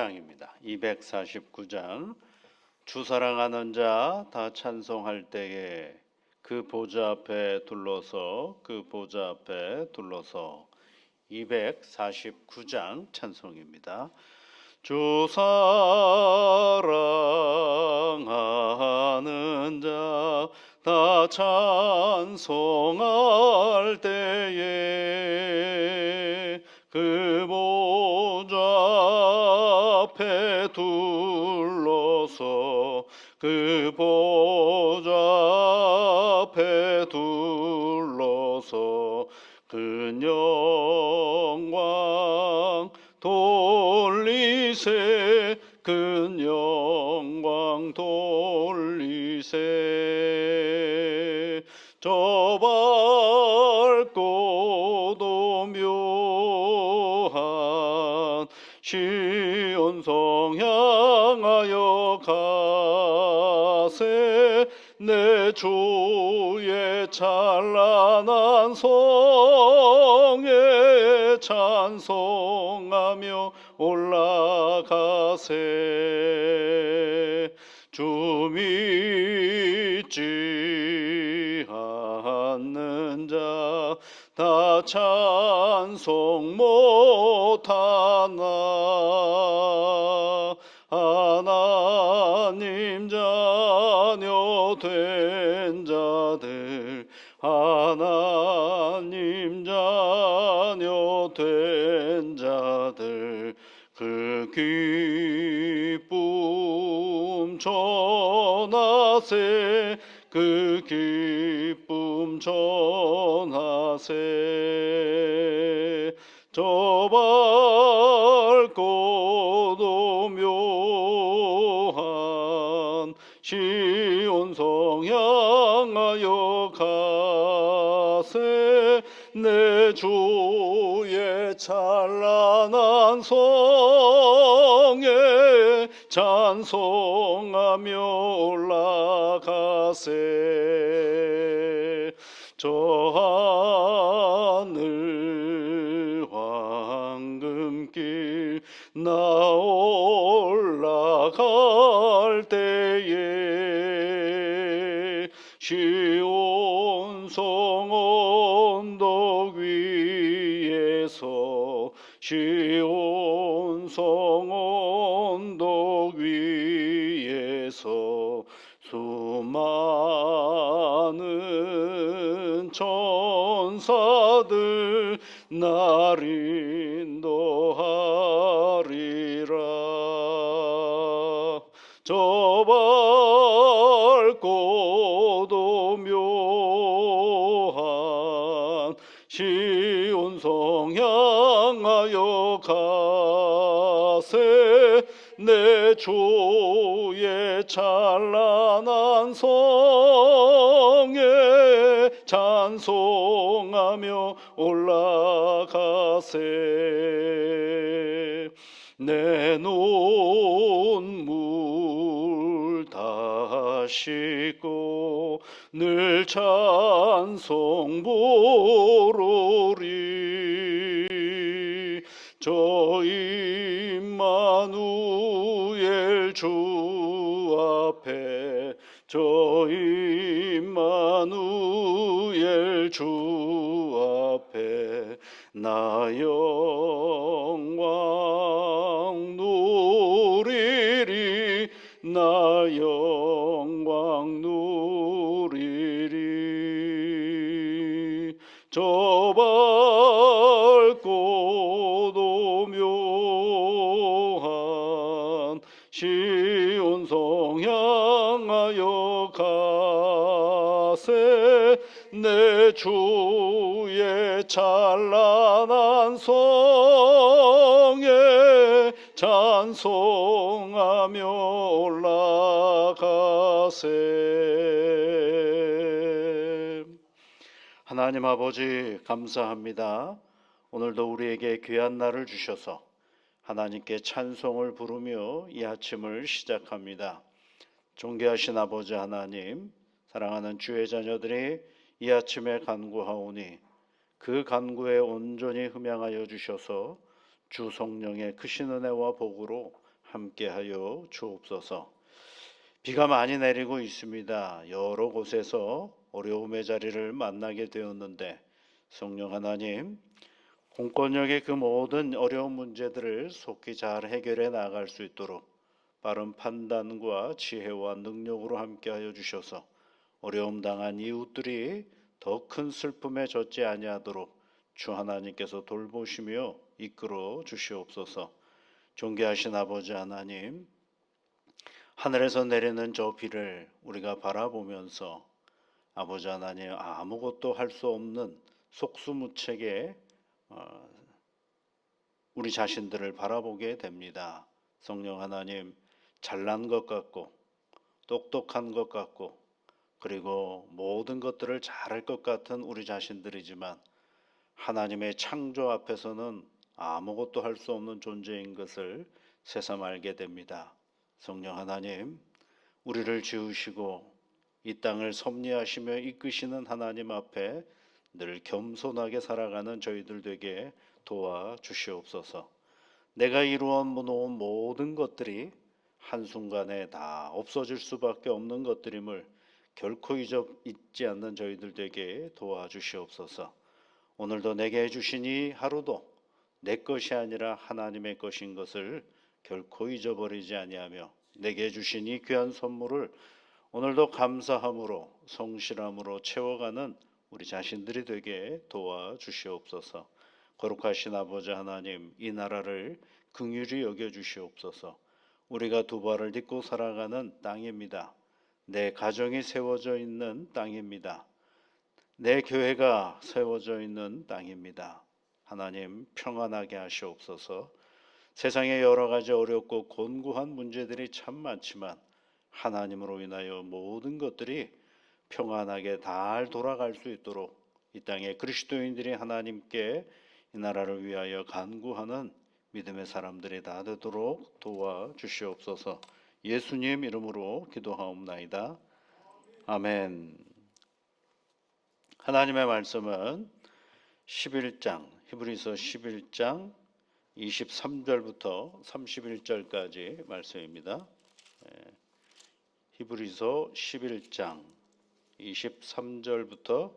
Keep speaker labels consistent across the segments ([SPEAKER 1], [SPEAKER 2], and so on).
[SPEAKER 1] 249장입니다. 249장. 주 사랑하는 자 다 찬송할 때에 그 보좌 앞에 둘러서 249장 찬송입니다. 주 사랑하는 자 다 찬송할 때에 그 보좌 앞에 둘러서 그 보좌 앞에 둘러서 그 영광 돌리세 그 영광 돌리세 저 밝고도 묘한 시온성 향하여 가세 내 주의 찬란한 성에 찬송하며 올라가세 주 믿지 않는 자 다 찬송 못하나 하나님 자녀 된 자들 하나님 자녀 된 자들 그 기쁨 전하세 그 기쁨 전하세 저 밝고도 묘한 시온성 향하여 가세 내 주의 찬란한 성에 찬송하며 올라가세 저 하늘 황금길 나 올라갈 때에 시온성 언덕 위에서 시온성 언덕 위에서 수많은 천사들 날 인도하리라 저 밝고도 묘한 시온성 향하여 가세 내 주의 찬란한 성에 찬송하며 올라가세 내 눈물 다 씻고 늘 찬송 부르리 저 임마누엘 주 앞에 저 임마누엘 주 앞에 나 영광 누리리 나 영광 누리리 저 밝고도 묘한 시온성 향하여 가세 내 주의 찬란한 성에 찬송하며 올라가세 하나님 아버지 감사합니다. 오늘도 우리에게 귀한 날을 주셔서 하나님께 찬송을 부르며 이 아침을 시작합니다. 존귀하신 아버지 하나님, 사랑하는 주의 자녀들이 이 아침에 간구하오니 그 간구에 온전히 흠양하여 주셔서 주 성령의 크신 은혜와 복으로 함께하여 주옵소서. 비가 많이 내리고 있습니다. 여러 곳에서 어려움의 자리를 만나게 되었는데 성령 하나님, 공권력의 그 모든 어려운 문제들을 속히 잘 해결해 나갈 수 있도록 빠른 판단과 지혜와 능력으로 함께하여 주셔서 어려움 당한 이웃들이 더 큰 슬픔에 젖지 아니하도록 주 하나님께서 돌보시며 이끌어 주시옵소서. 존귀하신 아버지 하나님, 하늘에서 내리는 저 비를 우리가 바라보면서 아버지 하나님, 아무것도 할 수 없는 속수무책의 우리 자신들을 바라보게 됩니다. 성령 하나님, 잘난 것 같고 똑똑한 것 같고 그리고 모든 것들을 잘할 것 같은 우리 자신들이지만 하나님의 창조 앞에서는 아무것도 할 수 없는 존재인 것을 새삼 알게 됩니다. 성령 하나님, 우리를 지으시고 이 땅을 섭리하시며 이끄시는 하나님 앞에 늘 겸손하게 살아가는 저희들 되게 도와주시옵소서. 내가 이루어 놓은 모든 것들이 한순간에 다 없어질 수밖에 없는 것들임을 결코 잊지 않는 저희들 되게 도와주시옵소서. 오늘도 내게 해주신 이 하루도 내 것이 아니라 하나님의 것인 것을 결코 잊어버리지 아니하며 내게 주신 이 귀한 선물을 오늘도 감사함으로 성실함으로 채워가는 우리 자신들이 되게 도와주시옵소서. 거룩하신 아버지 하나님, 이 나라를 긍휼히 여겨주시옵소서. 우리가 두 발을 딛고 살아가는 땅입니다. 내 가정이 세워져 있는 땅입니다. 내 교회가 세워져 있는 땅입니다. 하나님, 평안하게 하시옵소서. 세상에 여러 가지 어렵고 곤고한 문제들이 참 많지만 하나님으로 인하여 모든 것들이 평안하게 잘 돌아갈 수 있도록 이 땅에 그리스도인들이 하나님께 이 나라를 위하여 간구하는 믿음의 사람들이 다 되도록 도와주시옵소서. 예수님 이름으로 기도하옵나이다. 아멘. 하나님의 말씀은 11장, 히브리서 11장 23절부터 31절까지 말씀입니다. 히브리서 11장 23절부터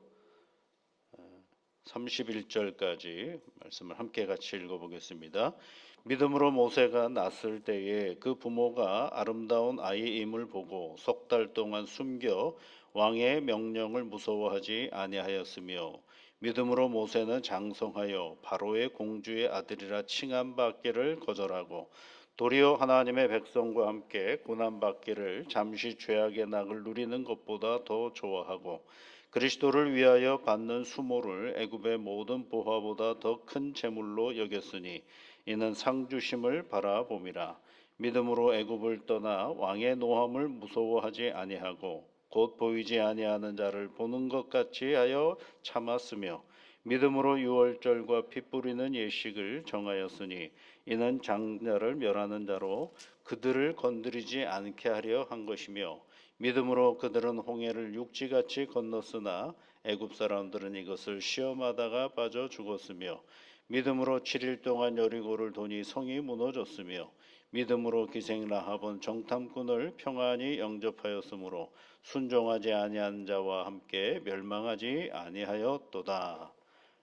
[SPEAKER 1] 31절까지 말씀을 함께 같이 읽어보겠습니다. 믿음으로 모세가 낳았을 때에 그 부모가 아름다운 아이임을 보고 석 달 동안 숨겨 왕의 명령을 무서워하지 아니하였으며 믿음으로 모세는 장성하여 바로의 공주의 아들이라 칭함받기를 거절하고 도리어 하나님의 백성과 함께 고난받기를 잠시 죄악의 낙을 누리는 것보다 더 좋아하고 그리스도를 위하여 받는 수모를 애굽의 모든 보화보다 더 큰 재물로 여겼으니 이는 상주심을 바라봄이라. 믿음으로 애굽을 떠나 왕의 노함을 무서워하지 아니하고 곧 보이지 아니하는 자를 보는 것 같이 하여 참았으며 믿음으로 유월절과 피 뿌리는 예식을 정하였으니 이는 장자를 멸하는 자로 그들을 건드리지 않게 하려 한 것이며 믿음으로 그들은 홍해를 육지같이 건넜으나 애굽 사람들은 이것을 시험하다가 빠져 죽었으며 믿음으로 7일 동안 여리고를 도니 성이 무너졌으며 믿음으로 기생 라합은 정탐꾼을 평안히 영접하였으므로 순종하지 아니한 자와 함께 멸망하지 아니하였도다.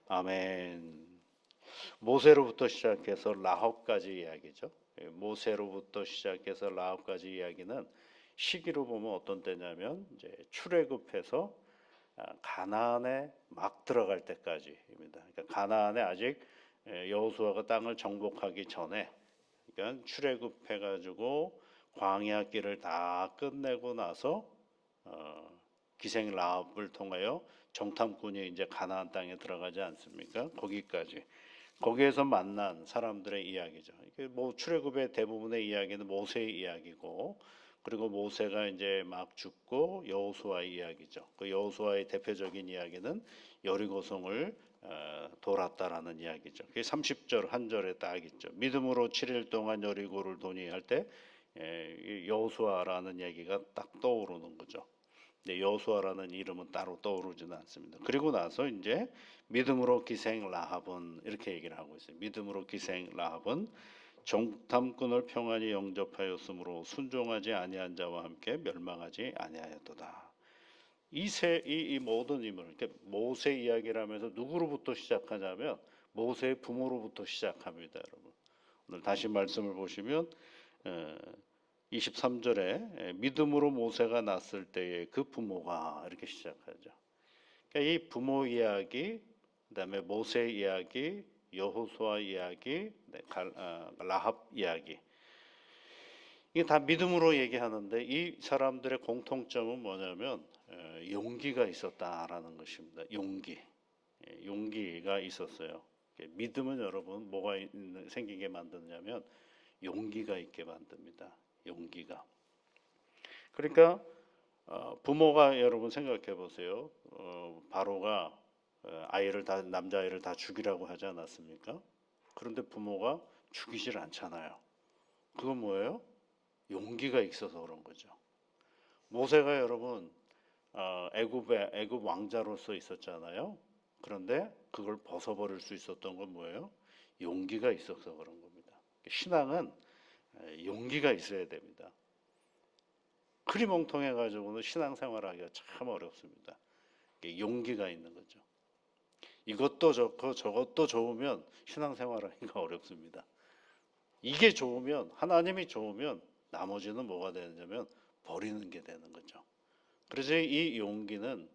[SPEAKER 1] 아멘. 모세로부터 시작해서 라합까지 이야기죠. 모세로부터 시작해서 라합까지 이야기는 시기로 보면 어떤 때냐면 이제 출애굽해서 가나안에 막 들어갈 때까지입니다. 그러니까 가나안에 아직 여호수아가 땅을 정복하기 전에, 그러니까 출애굽해가지고 광야 길을 다 끝내고 나서 기생 라합을 통하여 정탐꾼이 이제 가나안 땅에 들어가지 않습니까? 거기까지. 거기에서 만난 사람들의 이야기죠. 이게 뭐 출애굽의 대부분의 이야기는 모세의 이야기고, 그리고 모세가 이제 막 죽고 여호수아의 이야기죠. 그 여호수아의 대표적인 이야기는 여리고성을 돌았다라는 이야기죠. 그게 30절 한 절에 딱 있죠. 믿음으로 7일 동안 여리고를 도니 할 때 여호수아라는 얘기가 딱 떠오르는 거죠. 근데 여호수아라는 이름은 따로 떠오르지는 않습니다. 그리고 나서 이제 믿음으로 기생 라합은 이렇게 얘기를 하고 있어요. 믿음으로 기생 라합은 정탐꾼을 평안히 영접하였으므로 순종하지 아니한 자와 함께 멸망하지 아니하였도다. 이 모든 인물, 이렇게 모세 이야기를 하면서 누구로부터 시작하냐면 모세의 부모로부터 시작합니다, 여러분. 오늘 다시 말씀을 보시면 23절에 믿음으로 모세가 낳았을 때에 그 부모가 이렇게 시작하죠. 그러니까 이 부모 이야기, 그다음에 모세 이야기, 여호수아 이야기, 라합 이야기, 이게 다 믿음으로 얘기하는데 이 사람들의 공통점은 뭐냐면 용기가 있었다라는 것입니다. 용기가 있었어요. 믿음은 여러분 뭐가 생기게 만드냐면 용기가 있게 만듭니다. 용기가. 그러니까 부모가 여러분 생각해 보세요. 바로가 남자아이를 다 죽이라고 하지 않았습니까? 그런데 부모가 죽이질 않잖아요. 그건 뭐예요? 용기가 있어서 그런 거죠. 모세가 여러분 애굽 왕자로서 있었잖아요. 그런데 그걸 벗어버릴 수 있었던 건 뭐예요? 용기가 있어서 그런 겁니다. 신앙은 용기가 있어야 됩니다. 흐리멍텅해 가지고는 신앙생활하기가 참 어렵습니다. 용기가 있는 거죠. 이것도 좋고 저것도 좋으면 신앙생활하기가 어렵습니다. 이게 좋으면 하나님이 좋으면 나머지는 뭐가 되냐면 버리는 게 되는 거죠. 그래서 이 용기는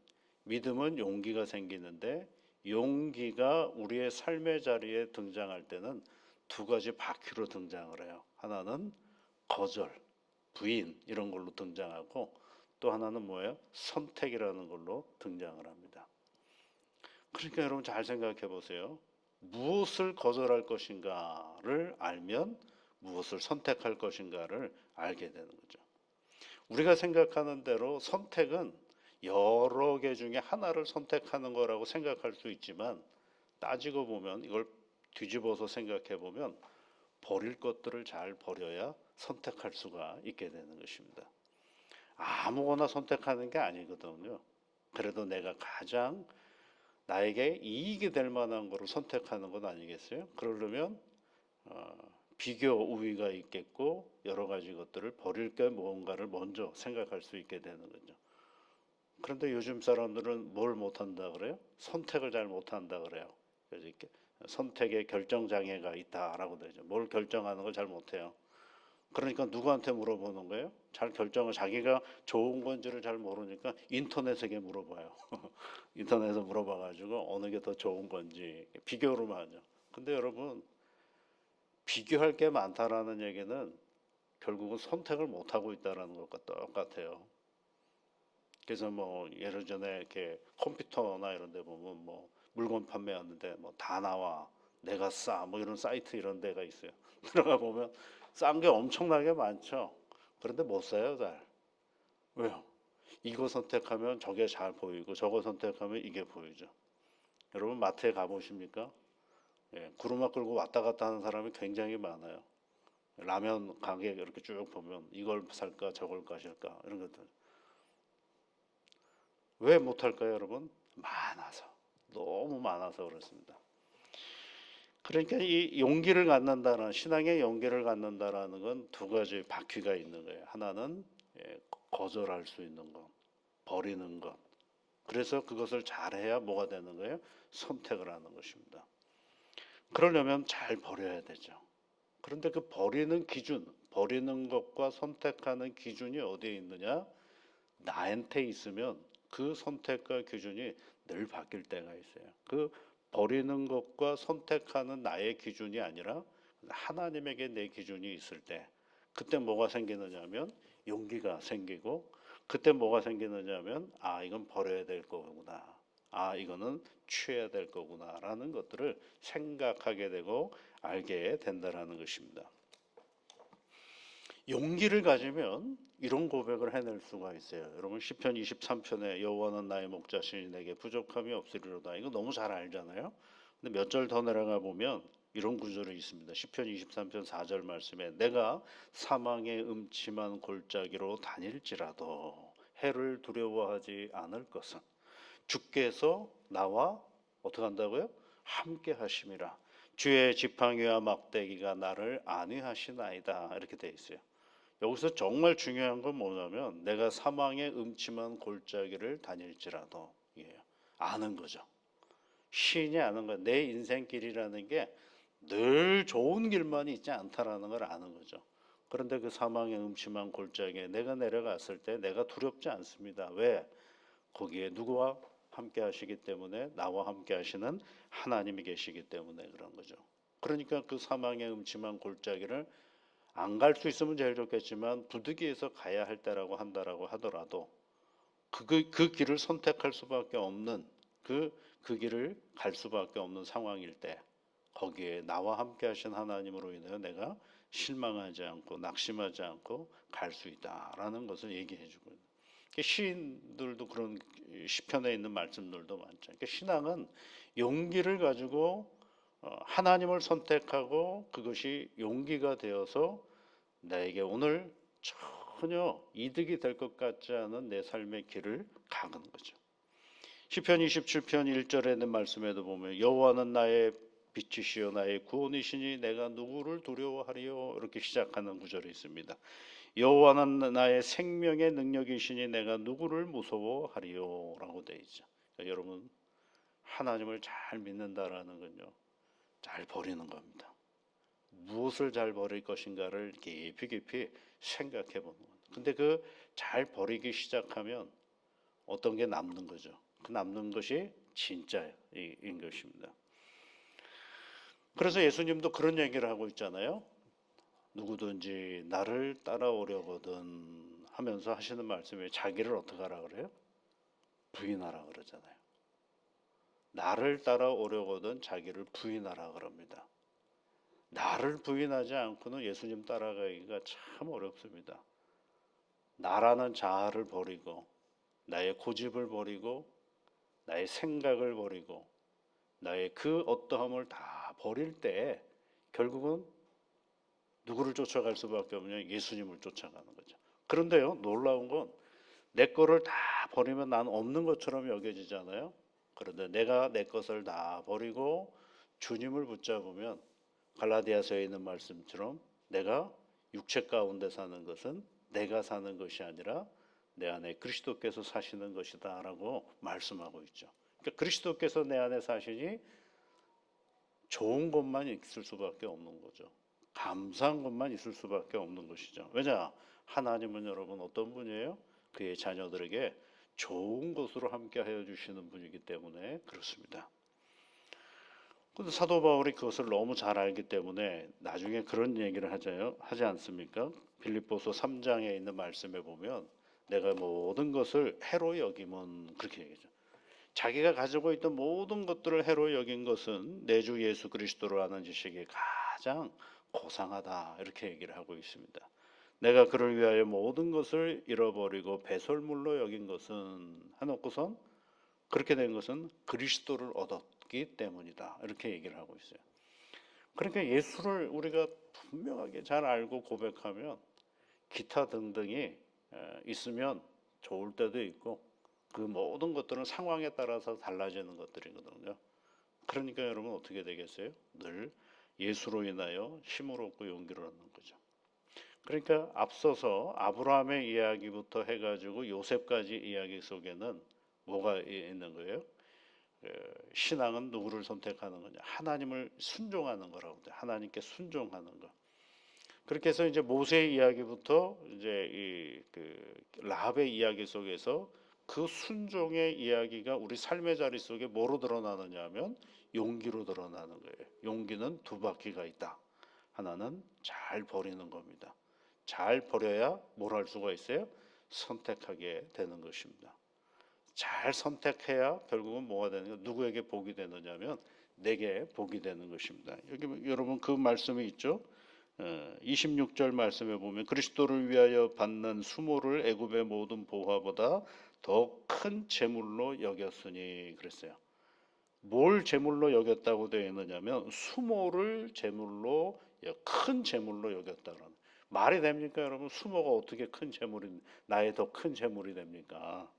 [SPEAKER 1] 믿음은 용기가 생기는데 용기가 우리의 삶의 자리에 등장할 때는 두 가지 바퀴로 등장을 해요. 하나는 거절, 부인 이런 걸로 등장하고 또 하나는 뭐예요? 선택이라는 걸로 등장을 합니다. 그러니까 여러분 잘 생각해 보세요. 무엇을 거절할 것인가를 알면 무엇을 선택할 것인가를 알게 되는 거죠. 우리가 생각하는 대로 선택은 여러 개 중에 하나를 선택하는 거라고 생각할 수 있지만 따지고 보면 이걸 뒤집어서 생각해 보면 버릴 것들을 잘 버려야 선택할 수가 있게 되는 것입니다. 아무거나 선택하는 게 아니거든요. 그래도 내가 가장 나에게 이익이 될 만한 거를 선택하는 것 아니겠어요? 그러려면 비교 우위가 있겠고 여러 가지 것들을 버릴 게 무언가를 먼저 생각할 수 있게 되는 거죠. 그런데 요즘 사람들은 뭘 못한다 그래요? 선택을 잘 못한다 그래요. 그래서 이렇게 선택에 결정 장애가 있다라고 되죠. 뭘 결정하는 걸 잘 못해요. 그러니까 누구한테 물어보는 거예요? 잘 결정을 자기가 좋은 건지를 잘 모르니까 인터넷에게 물어봐요. 인터넷에 물어봐가지고 어느 게 더 좋은 건지 비교로만 하죠. 근데 여러분 비교할 게 많다라는 얘기는 결국은 선택을 못 하고 있다라는 것과 똑같아요. 그래서 뭐 예를 전에 이렇게 컴퓨터나 이런 데 보면 뭐 물건 판매하는데 뭐 다 나와 내가 싸 뭐 이런 사이트 이런 데가 있어요. 들어가 보면 싼 게 엄청나게 많죠. 그런데 못 사요, 잘. 왜요? 이거 선택하면 저게 잘 보이고 저거 선택하면 이게 보이죠. 여러분 마트에 가 보십니까? 예, 구루마 끌고 왔다 갔다 하는 사람이 굉장히 많아요. 라면 가게 이렇게 쭉 보면 이걸 살까 저걸 가실까 이런 것들. 왜 못할까요, 여러분? 많아서. 너무 많아서 그렇습니다. 그러니까 이 용기를 갖는다는 신앙의 용기를 갖는다라는 건 두 가지 바퀴가 있는 거예요. 하나는 거절할 수 있는 것, 버리는 것. 그래서 그것을 잘해야 뭐가 되는 거예요? 선택을 하는 것입니다. 그러려면 잘 버려야 되죠. 그런데 그 버리는 기준, 버리는 것과 선택하는 기준이 어디에 있느냐? 나한테 있으면 그 선택과 기준이 늘 바뀔 때가 있어요. 그 버리는 것과 선택하는 나의 기준이 아니라 하나님에게 내 기준이 있을 때 그때 뭐가 생기느냐면 용기가 생기고 그때 뭐가 생기느냐면 이건 버려야 될 거구나. 이거는 취해야 될 거구나라는 것들을 생각하게 되고 알게 된다라는 것입니다. 용기를 가지면 이런 고백을 해낼 수가 있어요. 여러분 시편 23편에 여호와는 나의 목자시니 내게 부족함이 없으리로다. 이거 너무 잘 알잖아요. 근데 몇 절 더 내려가 보면 이런 구절이 있습니다. 시편 23편 4절 말씀에 내가 사망의 음침한 골짜기로 다닐지라도 해를 두려워하지 않을 것은 주께서 나와 어떻게 한다고요? 함께 하심이라. 주의 지팡이와 막대기가 나를 안위하시나이다 이렇게 돼 있어요. 여기서 정말 중요한 건 뭐냐면 내가 사망의 음침한 골짜기를 다닐지라도 이게요. 아는 거죠. 시인이 아는 거야. 내 인생길이라는 게 늘 좋은 길만 있지 않다라는 걸 아는 거죠. 그런데 그 사망의 음침한 골짜기에 내가 내려갔을 때 내가 두렵지 않습니다. 왜? 거기에 누구와 함께 하시기 때문에 나와 함께 하시는 하나님이 계시기 때문에 그런 거죠. 그러니까 그 사망의 음침한 골짜기를 안 갈 수 있으면 제일 좋겠지만 부득이해서 가야 할 때라고 한다라고 하더라도 그 길을 선택할 수밖에 없는 그 길을 갈 수밖에 없는 상황일 때 거기에 나와 함께 하신 하나님으로 인하여 내가 실망하지 않고 낙심하지 않고 갈 수 있다라는 것을 얘기해 주고 있는. 시인들도 그런 시편에 있는 말씀들도 많죠. 그러니까 신앙은 용기를 가지고 하나님을 선택하고 그것이 용기가 되어서 나에게 오늘 전혀 이득이 될 것 같지 않은 내 삶의 길을 가는 거죠. 시편 27편 1절에 있는 말씀에도 보면 여호와는 나의 빛이시요 나의 구원이시니 내가 누구를 두려워하리요 이렇게 시작하는 구절이 있습니다. 여호와는 나의 생명의 능력이시니 내가 누구를 무서워하리요 라고 되어 있죠. 그러니까 여러분 하나님을 잘 믿는다라는 건요 잘 버리는 겁니다. 무엇을 잘 버릴 것인가를 깊이 생각해 보는 거예요. 근데 그 잘 버리기 시작하면 어떤 게 남는 거죠. 그 남는 것이 진짜인 것입니다. 그래서 예수님도 그런 얘기를 하고 있잖아요. 누구든지 나를 따라오려거든 하면서 하시는 말씀에 자기를 어떻게 하라 그래요? 부인하라 그러잖아요. 나를 따라오려거든 자기를 부인하라 그럽니다. 나를 부인하지 않고는 예수님 따라가기가 참 어렵습니다. 나라는 자아를 버리고 나의 고집을 버리고 나의 생각을 버리고 나의 그 어떠함을 다 버릴 때 결국은 누구를 쫓아갈 수밖에 없냐? 예수님을 쫓아가는 거죠. 그런데요, 놀라운 건 내 거를 다 버리면 난 없는 것처럼 여겨지잖아요. 그런데 내가 내 것을 다 버리고 주님을 붙잡으면 갈라디아서에 있는 말씀처럼 내가 육체 가운데 사는 것은 내가 사는 것이 아니라 내 안에 그리스도께서 사시는 것이다라고 말씀하고 있죠. 그러니까 그리스도께서 내 안에 사시니 좋은 것만 있을 수밖에 없는 거죠. 감사한 것만 있을 수밖에 없는 것이죠. 왜냐? 하나님은 여러분 어떤 분이에요? 그의 자녀들에게 좋은 것으로 함께 하여 주시는 분이기 때문에 그렇습니다. 근데 사도 바울이 그것을 너무 잘 알기 때문에 나중에 그런 얘기를 하지 않습니까? 빌립보서 3장에 있는 말씀에 보면 내가 모든 것을 해로 여김은 그렇게 얘기하죠. 자기가 가지고 있던 모든 것들을 해로 여긴 것은 내 주 예수 그리스도를 아는 지식이 가장 고상하다 이렇게 얘기를 하고 있습니다. 내가 그를 위하여 모든 것을 잃어버리고 배설물로 여긴 것은 해놓고선 그렇게 된 것은 그리스도를 얻었기 때문이다 이렇게 얘기를 하고 있어요. 그러니까 예수를 우리가 분명하게 잘 알고 고백하면 기타 등등이 있으면 좋을 때도 있고 그 모든 것들은 상황에 따라서 달라지는 것들이거든요. 그러니까 여러분 어떻게 되겠어요? 늘 예수로 인하여 힘을 얻고 용기를 얻는 거죠. 그러니까 앞서서 아브라함의 이야기부터 해가지고 요셉까지 이야기 속에는 뭐가 있는 거예요? 신앙은 누구를 선택하는 거냐? 하나님을 순종하는 거라고 돼요. 하나님께 순종하는 거. 그렇게 해서 이제 모세의 이야기부터 이제 라합의 이야기 속에서 그 순종의 이야기가 우리 삶의 자리 속에 뭐로 드러나느냐면 용기로 드러나는 거예요. 용기는 두 바퀴가 있다. 하나는 잘 버리는 겁니다. 잘 버려야 뭘 할 수가 있어요? 선택하게 되는 것입니다. 잘 선택해야 결국은 뭐가 되는 거 누구에게 복이 되느냐면 내게 복이 되는 것입니다. 여기 여러분 그 말씀이 있죠. 26절 말씀에 보면 그리스도를 위하여 받는 수모를 애굽의 모든 보화보다 더 큰 재물로 여겼으니 그랬어요. 뭘 재물로 여겼다고 되어 있느냐면 수모를 재물로 큰 재물로 여겼다는 말이 됩니까 여러분? 수모가 어떻게 큰 재물이 나의 더 큰 재물이 됩니까?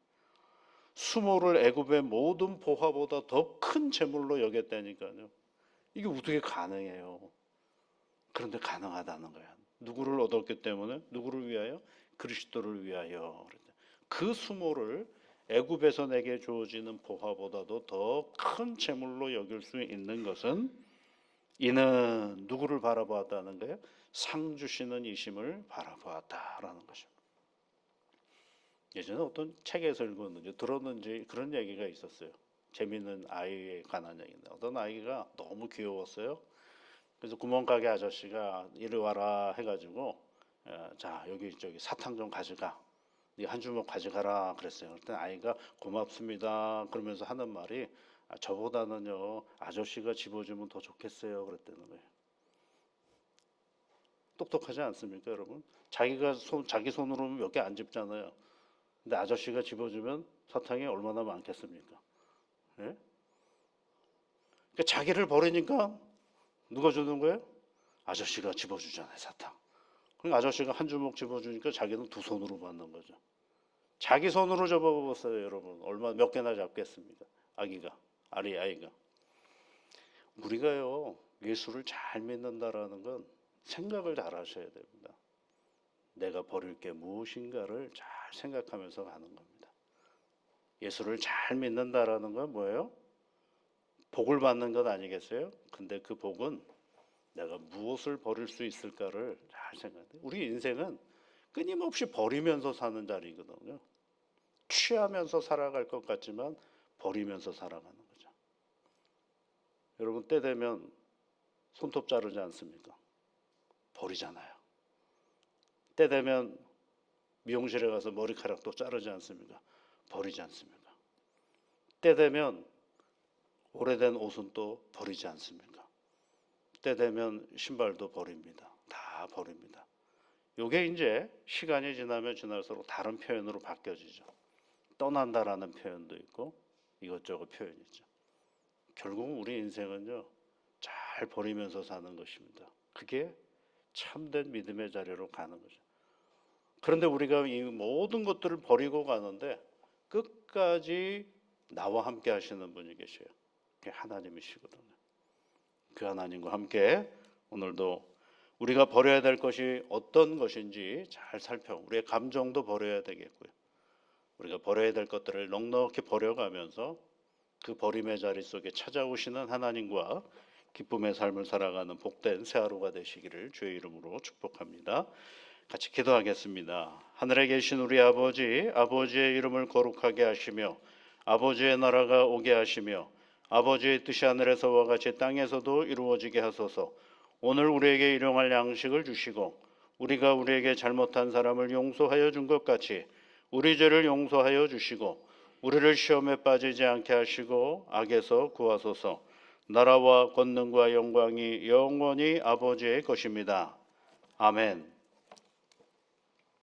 [SPEAKER 1] 수모를 애굽의 모든 보화보다 더 큰 재물로 여겼다니까요. 이게 어떻게 가능해요? 그런데 가능하다는 거야. 누구를 얻었기 때문에? 누구를 위하여? 그리스도를 위하여. 그 수모를 애굽에서 내게 주어지는 보화보다도 더 큰 재물로 여길 수 있는 것은 이는 누구를 바라보았다는 거예요? 상 주시는 이심을 바라보았다라는 것이죠. 예전에 어떤 책에서 읽었는지 들었는지 그런 얘기가 있었어요. 재미있는 아이에 관한 얘기인데 어떤 아이가 너무 귀여웠어요. 그래서 구멍가게 아저씨가 이리 와라 해가지고 자 여기 저기 사탕 좀 가져가. 네 한 주먹 가져가라 그랬어요. 그때 아이가 고맙습니다 그러면서 하는 말이 저보다는요 아저씨가 집어주면 더 좋겠어요 그랬다는 거예요. 똑똑하지 않습니까 여러분? 자기 손으로 몇 개 안 집잖아요. 근데 아저씨가 집어주면 사탕이 얼마나 많겠습니까? 예? 그러니까 자기를 버리니까 누가 주는 거예요? 아저씨가 집어주잖아요 사탕. 그러니까 아저씨가 한 주먹 집어주니까 자기는 두 손으로 받는 거죠. 자기 손으로 접어보세요 여러분. 얼마 몇 개나 잡겠습니까? 아이가. 우리가요 예수를 잘 믿는다라는 건 생각을 잘 하셔야 됩니다. 내가 버릴 게 무엇인가를 잘 생각하면서 가는 겁니다. 예수를 잘 믿는다라는 건 뭐예요? 복을 받는 것 아니겠어요? 근데 그 복은 내가 무엇을 버릴 수 있을까를 잘 생각해요. 우리 인생은 끊임없이 버리면서 사는 자리거든요. 취하면서 살아갈 것 같지만 버리면서 살아가는 거죠. 여러분 때 되면 손톱 자르지 않습니까? 버리잖아요. 때 되면 미용실에 가서 머리카락도 자르지 않습니까? 버리지 않습니까? 때 되면 오래된 옷은 또 버리지 않습니까? 때 되면 신발도 버립니다. 다 버립니다. 요게 이제 시간이 지나면 지날수록 다른 표현으로 바뀌어지죠. 떠난다라는 표현도 있고 이것저것 표현이 있죠. 결국은 우리 인생은요 잘 버리면서 사는 것입니다. 그게 참된 믿음의 자리로 가는 거죠. 그런데 우리가 이 모든 것들을 버리고 가는데 끝까지 나와 함께 하시는 분이 계셔요. 그게 하나님이시거든요. 그 하나님과 함께 오늘도 우리가 버려야 될 것이 어떤 것인지 잘 우리의 감정도 버려야 되겠고요. 우리가 버려야 될 것들을 넉넉히 버려가면서 그 버림의 자리 속에 찾아오시는 하나님과 기쁨의 삶을 살아가는 복된 새 하루가 되시기를 주의 이름으로 축복합니다. 같이 기도하겠습니다. 하늘에 계신 우리 아버지의 이름을 거룩하게 하시며 아버지의 나라가 오게 하시며 아버지의 뜻이 하늘에서와 같이 땅에서도 이루어지게 하소서. 오늘 우리에게 일용할 양식을 주시고 우리가 우리에게 잘못한 사람을 용서하여 준 것 같이 우리 죄를 용서하여 주시고 우리를 시험에 빠지지 않게 하시고 악에서 구하소서. 나라와 권능과 영광이 영원히 아버지의 것입니다. 아멘.